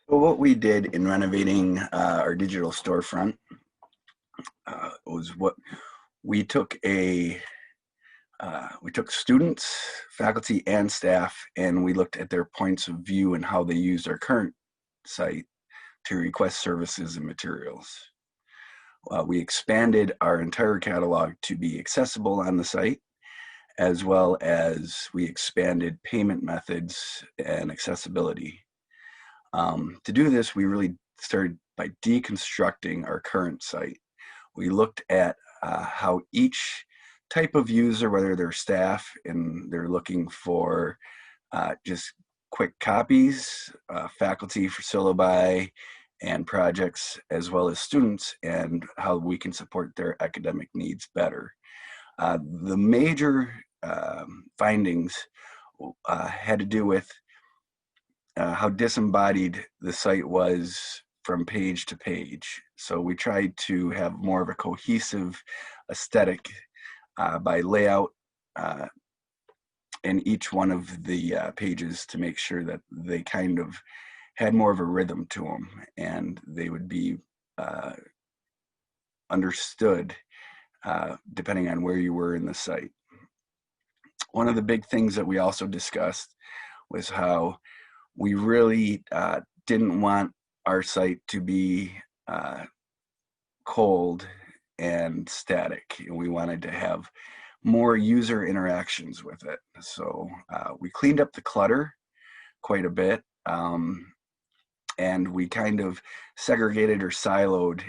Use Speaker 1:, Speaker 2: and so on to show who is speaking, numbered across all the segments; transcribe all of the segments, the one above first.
Speaker 1: So what we did in renovating our digital storefront was what we took students, faculty, and staff, and we looked at their points of view and how they used our current site to request services and materials. We expanded our entire catalog to be accessible on the site, as well as we expanded payment methods and accessibility. To do this, we really started by deconstructing our current site. We looked at how each type of user, whether they're staff and they're looking for just quick copies, faculty for syllabi and projects, as well as students, and how we can support their academic needs better. The major findings had to do with how disembodied the site was from page to page. So we tried to have more of a cohesive aesthetic by layout in each one of the pages to make sure that they kind of had more of a rhythm to them and they would be understood depending on where you were in the site. One of the big things that we also discussed was how we really didn't want our site to be cold and static. We wanted to have more user interactions with it. So we cleaned up the clutter quite a bit, and we kind of segregated or siloed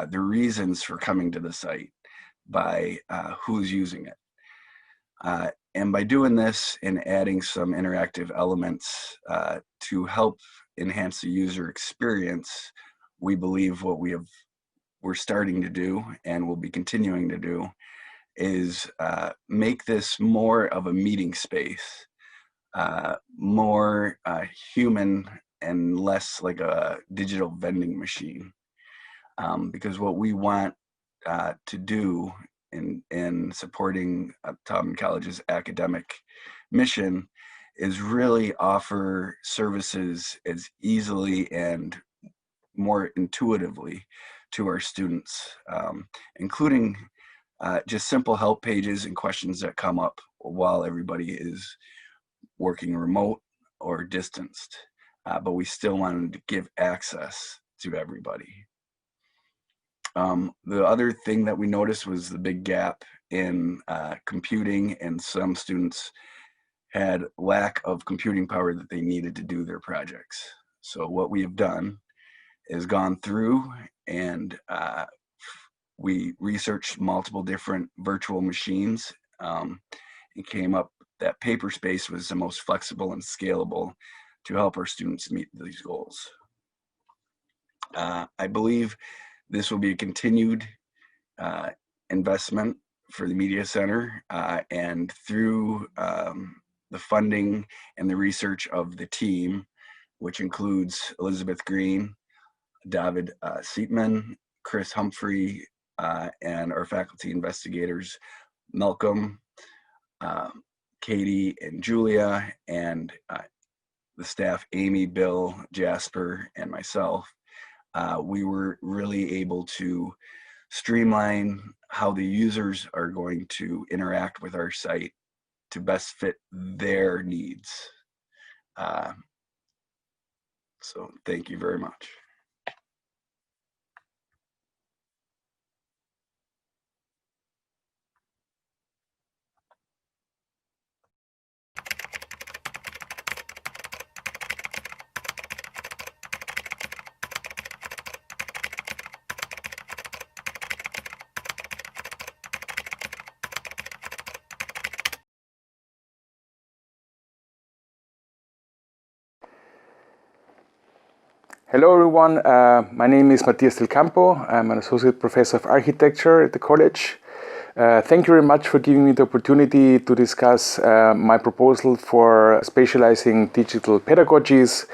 Speaker 1: the reasons for coming to the site by who's using it. And by doing this and adding some interactive elements to help enhance the user experience, we believe what we're starting to do and will be continuing to do is make this more of a meeting space, more human and less like a digital vending machine. Because what we want to do in supporting Taubman College's academic mission is really offer services as easily and more intuitively to our students, including just simple help pages and questions that come up while everybody is working remote or distanced, but we still wanted to give access to everybody. The other thing that we noticed was the big gap in computing, and some students had lack of computing power that they needed to do their projects. So what we have done is gone through and we researched multiple different virtual machines and came up that Paperspace was the most flexible and scalable to help our students meet these goals. I believe this will be a continued investment for the Media Center, and through the funding and the research of the team, which includes Elizabeth Greene, David Siepmann, Chris Humphrey, and our faculty investigators, Malcolm, Catie and Julia, and the staff, Amy, Bill, Jasper, and myself. We were really able to streamline how the users are going to interact with our site to best fit their needs. So thank you very much.
Speaker 2: Hello everyone, my name is Matías del Campo. I'm an Associate Professor of Architecture at the college. Thank you very much for giving me the opportunity to discuss my proposal for spatializing digital pedagogies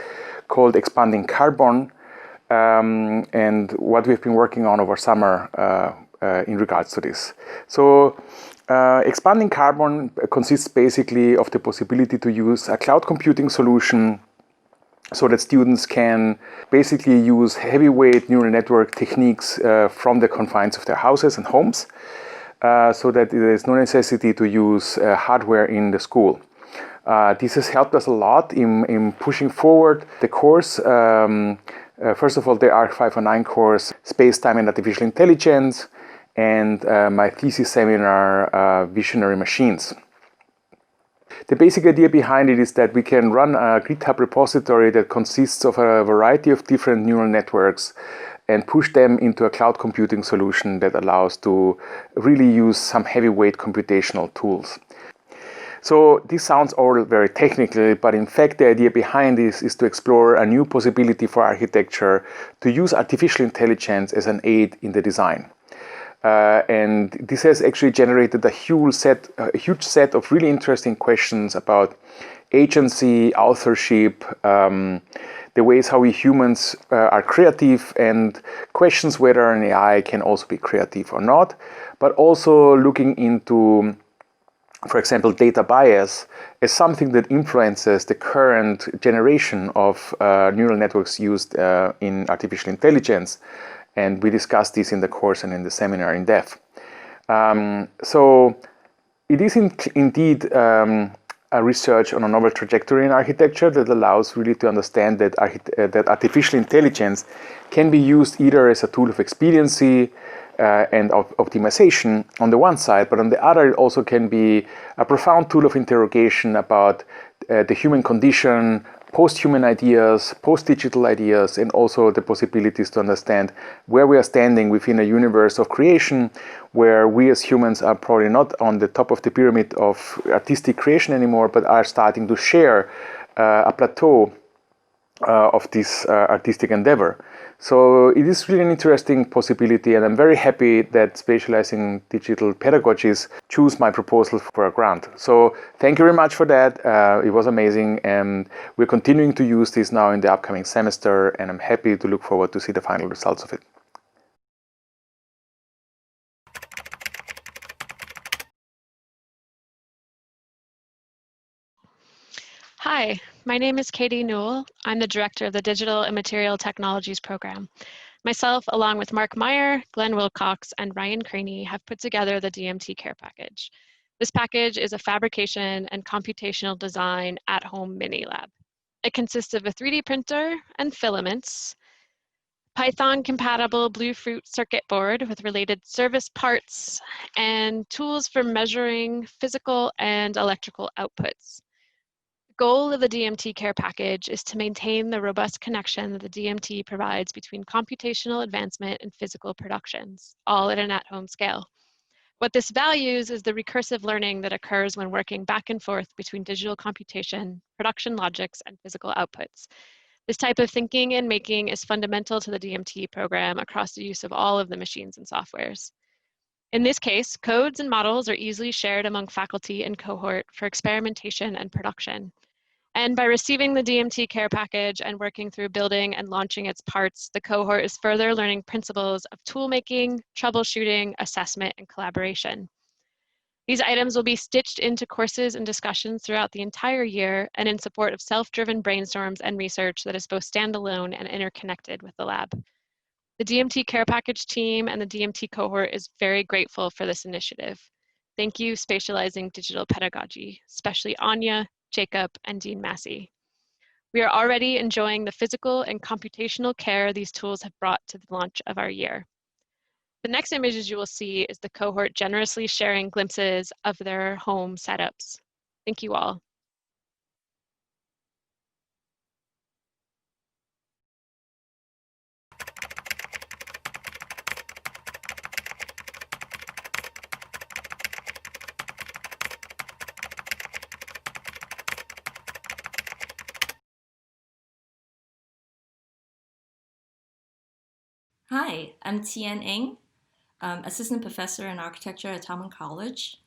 Speaker 2: called Expanding Carbon, and what we've been working on over summer in regards to this. So Expanding Carbon consists basically of the possibility to use a cloud computing solution so that students can basically use heavyweight neural network techniques from the confines of their houses and homes, so that there is no necessity to use hardware in the school. This has helped us a lot in pushing forward the course. First of all, the ARC 509 course, Space, Time and Artificial Intelligence, and my thesis seminar, Visionary Machines. The basic idea behind it is that we can run a GitHub repository that consists of a variety of different neural networks and push them into a cloud computing solution that allows to really use some heavyweight computational tools. So this sounds all very technical, but in fact the idea behind this is to explore a new possibility for architecture to use artificial intelligence as an aid in the design. And this has actually generated a huge set of really interesting questions about agency, authorship, the ways how we humans are creative, and questions whether an AI can also be creative or not, but also looking into, for example, data bias as something that influences the current generation of neural networks used in artificial intelligence. And we discussed this in the course and in the seminar in depth. So it is indeed a research on a novel trajectory in architecture that allows really to understand that, that artificial intelligence can be used either as a tool of expediency and of optimization on the one side, but on the other it also can be a profound tool of interrogation about the human condition, post-human ideas, post-digital ideas, and also the possibilities to understand where we are standing within a universe of creation where we as humans are probably not on the top of the pyramid of artistic creation anymore, but are starting to share a plateau of this artistic endeavor. So it is really an interesting possibility, and I'm very happy that Spatializing Digital Pedagogies choose my proposal for a grant. So thank you very much for that. It was amazing, and we're continuing to use this now in the upcoming semester, and I'm happy to look forward to see the final results of it.
Speaker 3: Hi, my name is Catie Newell. I'm the director of the Digital and Material Technologies program. Myself, along with Mark Meyer, Glenn Wilcox, and Ryan Craney, have put together the D.M.T. Care Package. This package is a fabrication and computational design at-home mini lab. It consists of a 3D printer and filaments, Python-compatible Bluefruit circuit board with related service parts, and tools for measuring physical and electrical outputs. The goal of the D.M.T. Care Package is to maintain the robust connection that the D.M.T. provides between computational advancement and physical productions, all at an at-home scale. What this values is the recursive learning that occurs when working back and forth between digital computation, production logics, and physical outputs. This type of thinking and making is fundamental to the D.M.T. program across the use of all of the machines and softwares. In this case, codes and models are easily shared among faculty and cohort for experimentation and production. And by receiving the D.M.T. Care Package and working through building and launching its parts, the cohort is further learning principles of toolmaking, troubleshooting, assessment, and collaboration. These items will be stitched into courses and discussions throughout the entire year and in support of self-driven brainstorms and research that is both standalone and interconnected with the lab. The D.M.T. Care Package team and the D.M.T. cohort is very grateful for this initiative. Thank you, Spatializing Digital Pedagogy, especially Anya, Jacob, and Dean Massey. We are already enjoying the physical and computational care these tools have brought to the launch of our year. The next images you will see is the cohort generously sharing glimpses of their home setups. Thank you all.
Speaker 4: Hi, I'm Tian Eng, Assistant Professor in Architecture at Taubman College.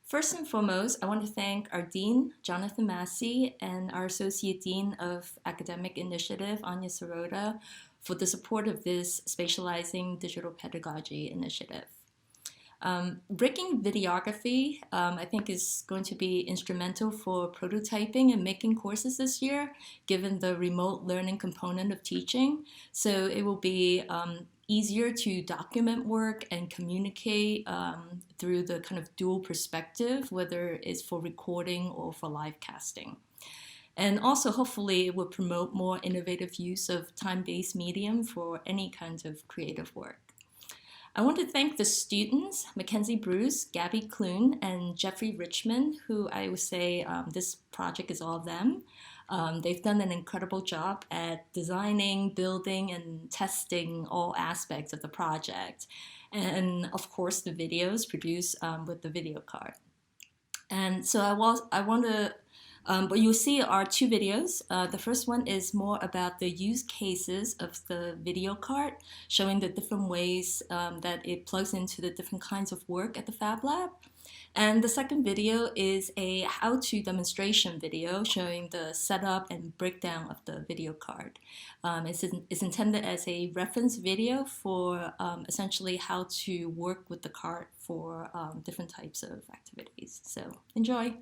Speaker 4: First and foremost, I want to thank our Dean, Jonathan Massey, and our Associate Dean of Academic Initiative, Anya Sirota, for the support of this Spatializing Digital Pedagogy initiative. Breaking videography, I think, is going to be instrumental for prototyping and making courses this year, given the remote learning component of teaching. So it will be easier to document work and communicate through the kind of dual perspective, whether it's for recording or for live casting. And also, hopefully, it will promote more innovative use of time-based medium for any kind of creative work. I want to thank the students, Mackenzie Bruce, Gabby Clune, and Jeffrey Richmond, who I would say this project is all of them. They've done an incredible job at designing, building, and testing all aspects of the project. And of course, the videos produced with the video card. And so what you'll see are two videos. The first one is more about the use cases of the video card, showing the different ways that it plugs into the different kinds of work at the Fab Lab. And the second video is a how-to demonstration video showing the setup and breakdown of the video card. It's intended as a reference video for essentially how to work with the card for different types of activities. So enjoy.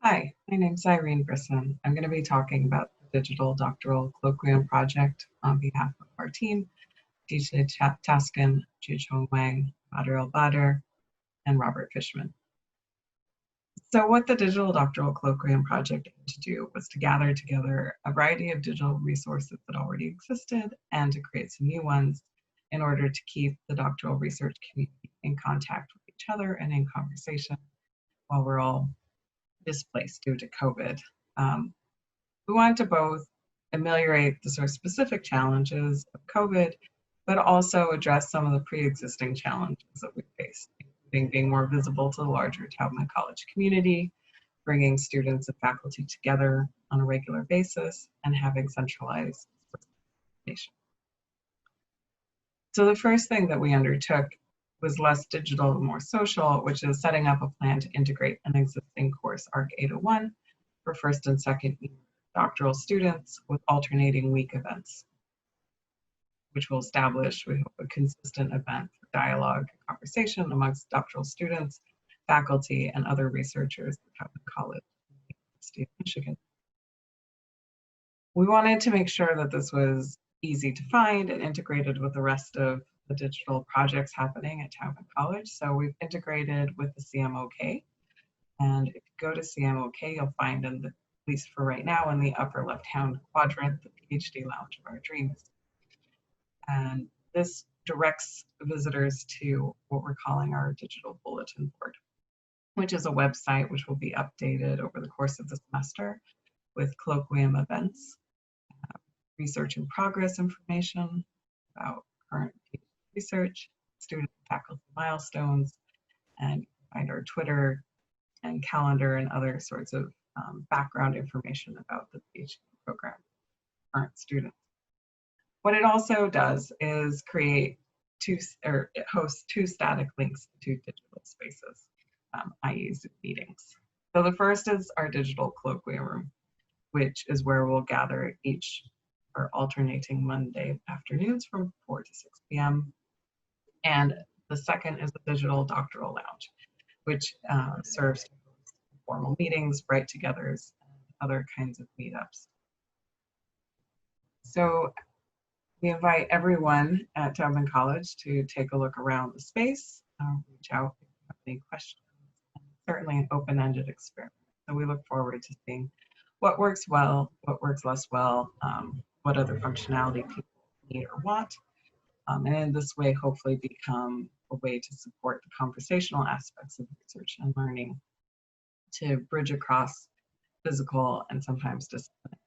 Speaker 5: Hi, my name's Irene Brisson. I'm going to be talking about the Digital Doctoral Colloquium project on behalf of our team, DJ Taskin, Jichong Wang, Badr El-Badr, and Robert Fishman. So what the Digital Doctoral Colloquium project aimed to do was to gather together a variety of digital resources that already existed and to create some new ones in order to keep the doctoral research community in contact with each other and in conversation while we're all displaced due to COVID. We want to both ameliorate the sort of specific challenges of COVID, but also address some of the pre-existing challenges that we face, including being more visible to the larger Taubman College community, bringing students and faculty together on a regular basis, and having centralized information. So the first thing that we undertook was less digital and more social, which is setting up a plan to integrate an existing course, ARC 801, for first and second year doctoral students with alternating week events, which will establish, we hope, a consistent event for dialogue and conversation amongst doctoral students, faculty, and other researchers at Taubman College in the University of Michigan. We wanted to make sure that this was easy to find and integrated with the rest of the digital projects happening at Taubman College. So we've integrated with the CMOK. And if you go to CMOK, you'll find in the, at least for right now, in the upper left-hand quadrant, the PhD Lounge of Our Dreams. And this directs visitors to what we're calling our digital bulletin board, which is a website which will be updated over the course of the semester with colloquium events, research in progress information about current research, student and faculty milestones, and find our Twitter and calendar and other sorts of background information about the PhD program, current students. What it also does is create it hosts two static links to digital spaces, i.e. Zoom meetings. So the first is our digital colloquium room, which is where we'll gather each or alternating Monday afternoons from 4 to 6 p.m. And the second is the digital doctoral lounge, which serves formal meetings, write-togethers, and other kinds of meetups. So we invite everyone at Taubman College to take a look around the space, reach out if you have any questions, and certainly an open-ended experiment. So we look forward to seeing what works well, what works less well, what other functionality people need or want, and in this way, hopefully become a way to support the conversational aspects of research and learning to bridge across physical and sometimes disciplinary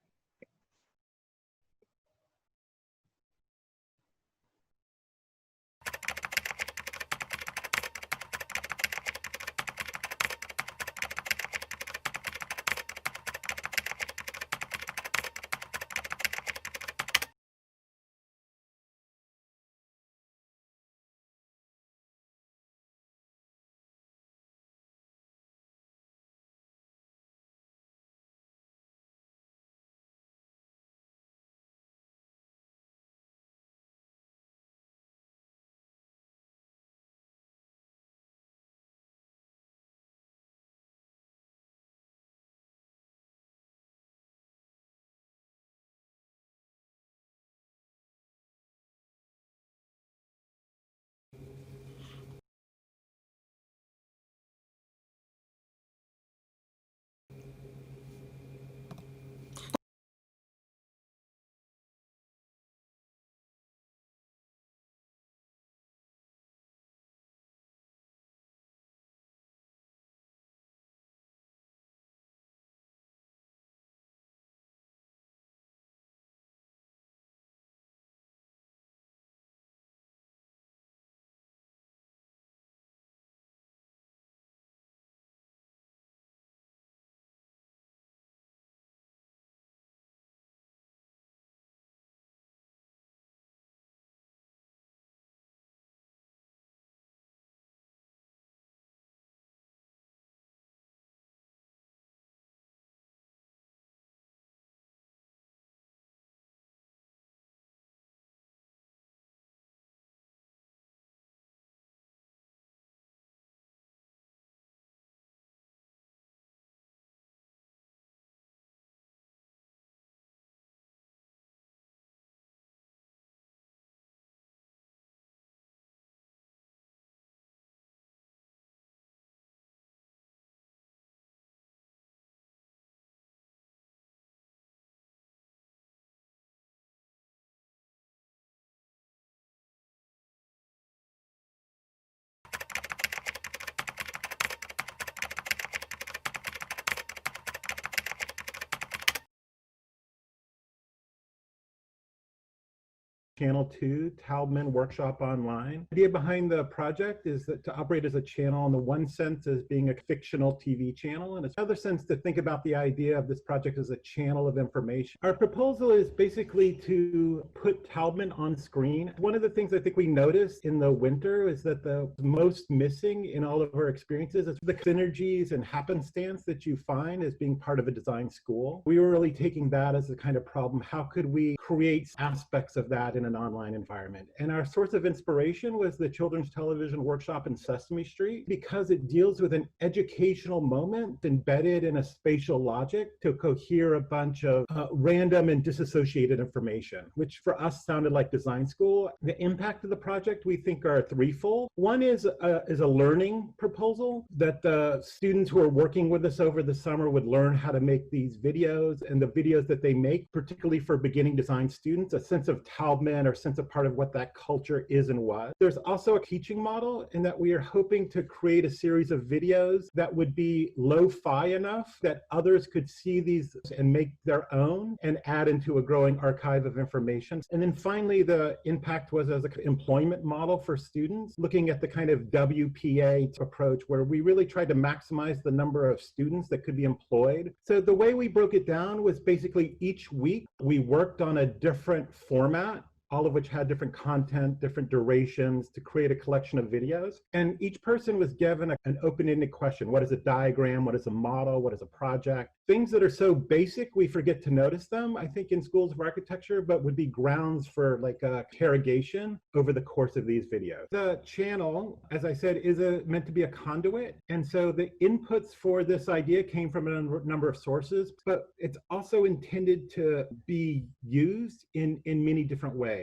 Speaker 6: Channel 2, Taubman Workshop Online. The idea behind the project is that to operate as a channel in the one sense as being a fictional TV channel, and it's another sense to think about the idea of this project as a channel of information. Our proposal is basically to put Taubman on screen. One of the things I think we noticed in the winter is that the most missing in all of our experiences is the synergies and happenstance that you find as being part of a design school. We were really taking that as the kind of problem. How could we create aspects of that in an online environment? And our source of inspiration was the Children's Television Workshop in Sesame Street, because it deals with an educational moment embedded in a spatial logic to cohere a bunch of random and disassociated information, which for us sounded like design school. The impact of the project we think are threefold. One is a learning proposal that the students who are working with us over the summer would learn how to make these videos, and the videos that they make, particularly for beginning design students, a sense of Taubman or sense of part of what that culture is and was. There's also a teaching model in that we are hoping to create a series of videos that would be lo-fi enough that others could see these and make their own and add into a growing archive of information. And then finally, the impact was as an employment model for students, looking at the kind of WPA approach where we really tried to maximize the number of students that could be employed. So the way we broke it down was basically each week we worked on a different format, all of which had different content, different durations, to create a collection of videos. And each person was given an open-ended question. What is a diagram? What is a model? What is a project? Things that are so basic we forget to notice them, I think, in schools of architecture, but would be grounds for like a interrogation over the course of these videos. The channel, as I said, is meant to be a conduit. And so the inputs for this idea came from a number of sources, but it's also intended to be used in many different ways.